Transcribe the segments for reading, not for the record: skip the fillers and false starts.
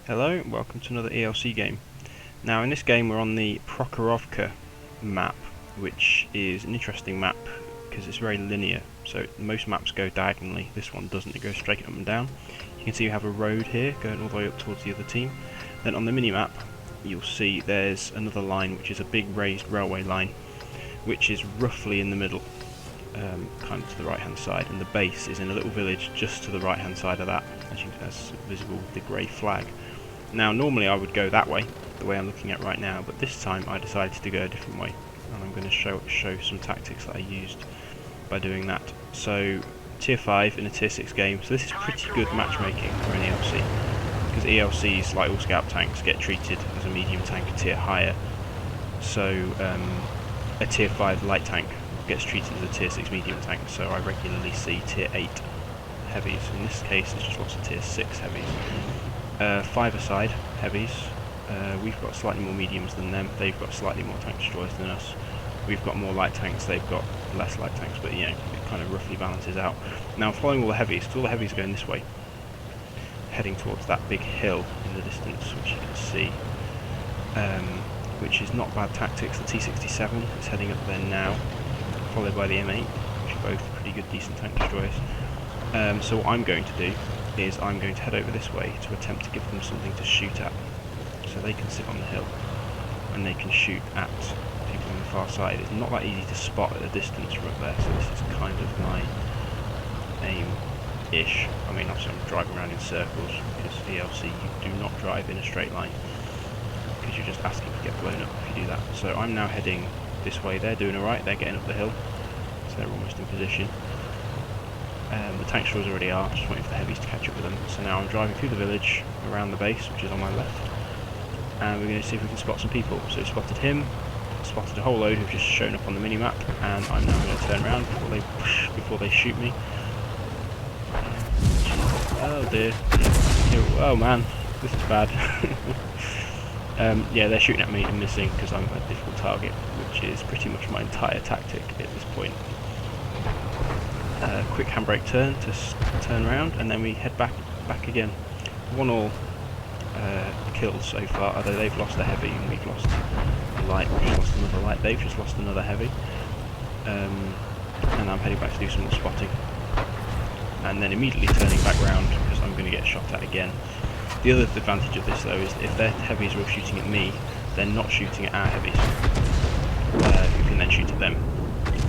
Hello, welcome to another ELC game. Now in this game we're on the Prokhorovka map, which is an interesting map because it's very linear. So most maps go diagonally, this one doesn't, it goes straight up and down. You can see you have a road here going all the way up towards the other team. Then on the mini-map you'll see there's another line which is a big raised railway line, which is roughly in the middle, kind of to the right hand side, and the base is in a little village just to the right hand side of that, as you can see that's visible with the grey flag. Now normally I would go that way, the way I'm looking at right now, but this time I decided to go a different way, and I'm going to show some tactics that I used by doing that. So tier 5 in a tier 6 game, so this is pretty good matchmaking for an ELC, because ELCs, like all scout tanks, get treated as a medium tank a tier higher, so a tier 5 light tank gets treated as a tier 6 medium tank, so I regularly see tier 8 heavies. In this case it's just lots of tier 6 heavies. 5-a-side heavies, we've got slightly more mediums than them, they've got slightly more tank destroyers than us. We've got more light tanks, they've got less light tanks, but you know, it kind of roughly balances out. Now I'm following all the heavies, because all the heavies are going this way, heading towards that big hill in the distance, which you can see, which is not bad tactics. The T-67 is heading up there now, followed by the M8, which are both pretty good, decent tank destroyers. So what I'm going to do is I'm going to head over this way to attempt to give them something to shoot at, so they can sit on the hill and they can shoot at people on the far side. It's not that easy to spot at a distance from up there, so this is kind of my aim-ish. I mean, obviously I'm driving around in circles, because ELC you do not drive in a straight line, because you're just asking to get blown up if you do that. So I'm now heading this way. They're doing alright, they're getting up the hill, so they're almost in position. The tank destroyers already are, just waiting for the heavies to catch up with them. So now I'm driving through the village, around the base, which is on my left, and we're going to see if we can spot some people. So we spotted him, spotted a whole load who've just shown up on the mini-map, and I'm now going to turn around before they shoot me. Oh dear. Oh man, this is bad. Yeah, they're shooting at me and missing because I'm a difficult target, which is pretty much my entire tactic at this point. Quick handbrake turn to turn around, and then we head back again. 1-all kills so far, although they've lost a heavy and we've lost a light. We've lost another light. They've just lost another heavy, and I'm heading back to do some more spotting, and then immediately turning back round because I'm going to get shot at again. The other advantage of this though is if their heavies are shooting at me, they're not shooting at our heavies, who can then shoot at them.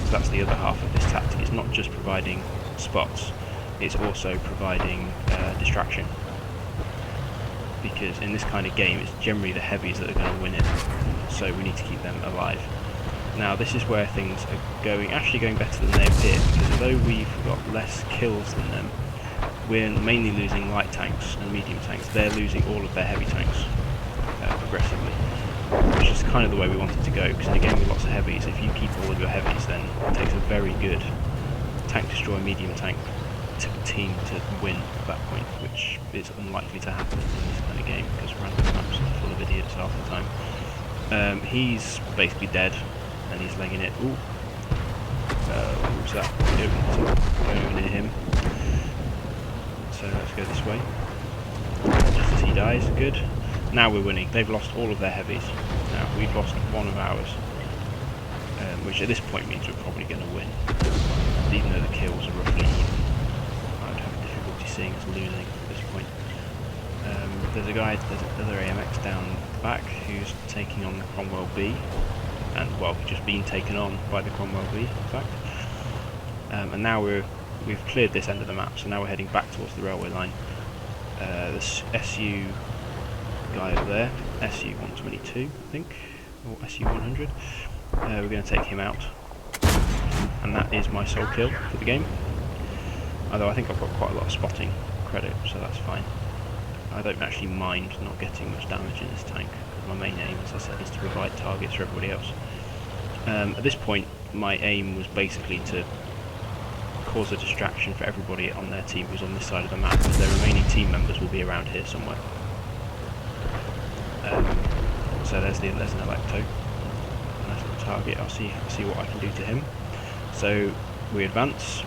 So that's the other half of this tactic. It's not just providing spots, it's also providing distraction, because in this kind of game it's generally the heavies that are going to win it, so we need to keep them alive. Now this is where things are actually going better than they appear, because although we've got less kills than them, we're mainly losing light tanks and medium tanks. They're losing all of their heavy tanks progressively, which is kind of the way we want it to go, because in a game with lots of heavies, if you keep all of your heavies, then it takes a very good tank destroyer medium tank team to win at that point, which is unlikely to happen in this kind of game, because random maps are full of idiots half the time. He's basically dead, and he's legging it. Ooh. What was that? Going near him. So let's go this way. Just as he dies, good. Now we're winning. They've lost all of their heavies. Now we've lost one of ours, which at this point means we're probably going to win, even though the kills are roughly even. I'd have difficulty seeing us losing at this point. There's another AMX down the back who's taking on the Cromwell B, and well, just been taken on by the Cromwell B, in fact. And now we've cleared this end of the map, so now we're heading back towards the railway line. This SU guy up there, SU-122 I think, or SU-100, we're going to take him out, and that is my sole kill for the game, although I think I've got quite a lot of spotting credit, so that's fine. I don't actually mind not getting much damage in this tank, because my main aim, as I said, is to provide targets for everybody else. At this point my aim was basically to cause a distraction for everybody on their team who's on this side of the map, because their remaining team members will be around here somewhere. So there's an Electo, nice little target. I'll see what I can do to him. So we advance,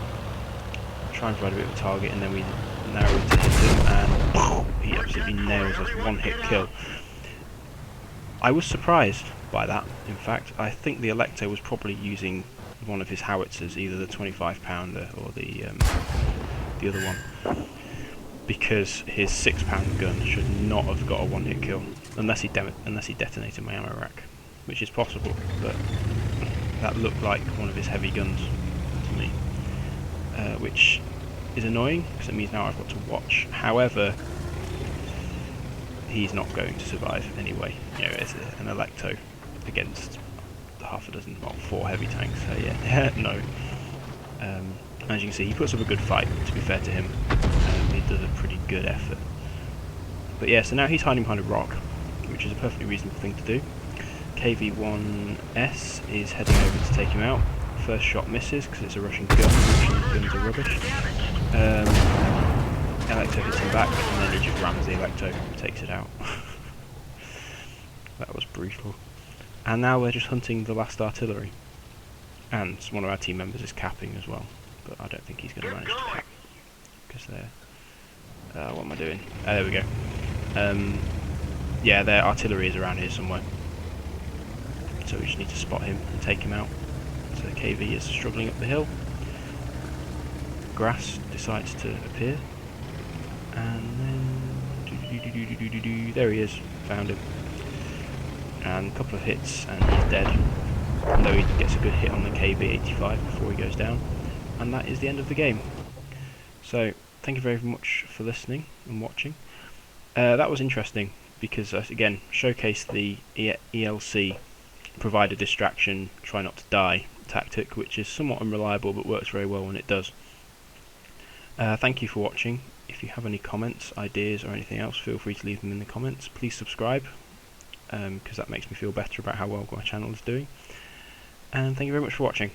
try and provide a bit of a target, and then we narrow to hit him, and he absolutely nails us one-hit kill. I was surprised by that. In fact, I think the Electo was probably using one of his howitzers, either the 25-pounder or the other one, because his 6-pound gun should not have got a one-hit kill unless he detonated my ammo rack, which is possible, but that looked like one of his heavy guns to me, which is annoying because it means now I've got to watch. However, he's not going to survive anyway. You know, it's an Electo against half a dozen, well, 4 heavy tanks. So yeah, no. As you can see, he puts up a good fight. To be fair to him, he does a pretty good effort. But yeah, so now he's hiding behind a rock, which is a perfectly reasonable thing to do. KV-1S is heading over to take him out. First shot misses because it's a Russian gun. Russian guns are rubbish. Electo hits him back, and then he just rams the Electo and takes it out. That was brutal. And now we're just hunting the last artillery. And one of our team members is capping as well, but I don't think he's going to manage to cap, because they're... what am I doing? There we go. Yeah, their artillery is around here somewhere. So we just need to spot him and take him out. So KV is struggling up the hill. Grass decides to appear. And then... there he is. Found him. And a couple of hits and he's dead. Although he gets a good hit on the KB-85 before he goes down. And that is the end of the game. So, thank you very much for listening and watching. That was interesting because, again, showcased the ELC provide a distraction, try not to die tactic, which is somewhat unreliable but works very well when it does. Thank you for watching. If you have any comments, ideas or anything else, feel free to leave them in the comments. Please subscribe, because that makes me feel better about how well my channel is doing. And thank you very much for watching.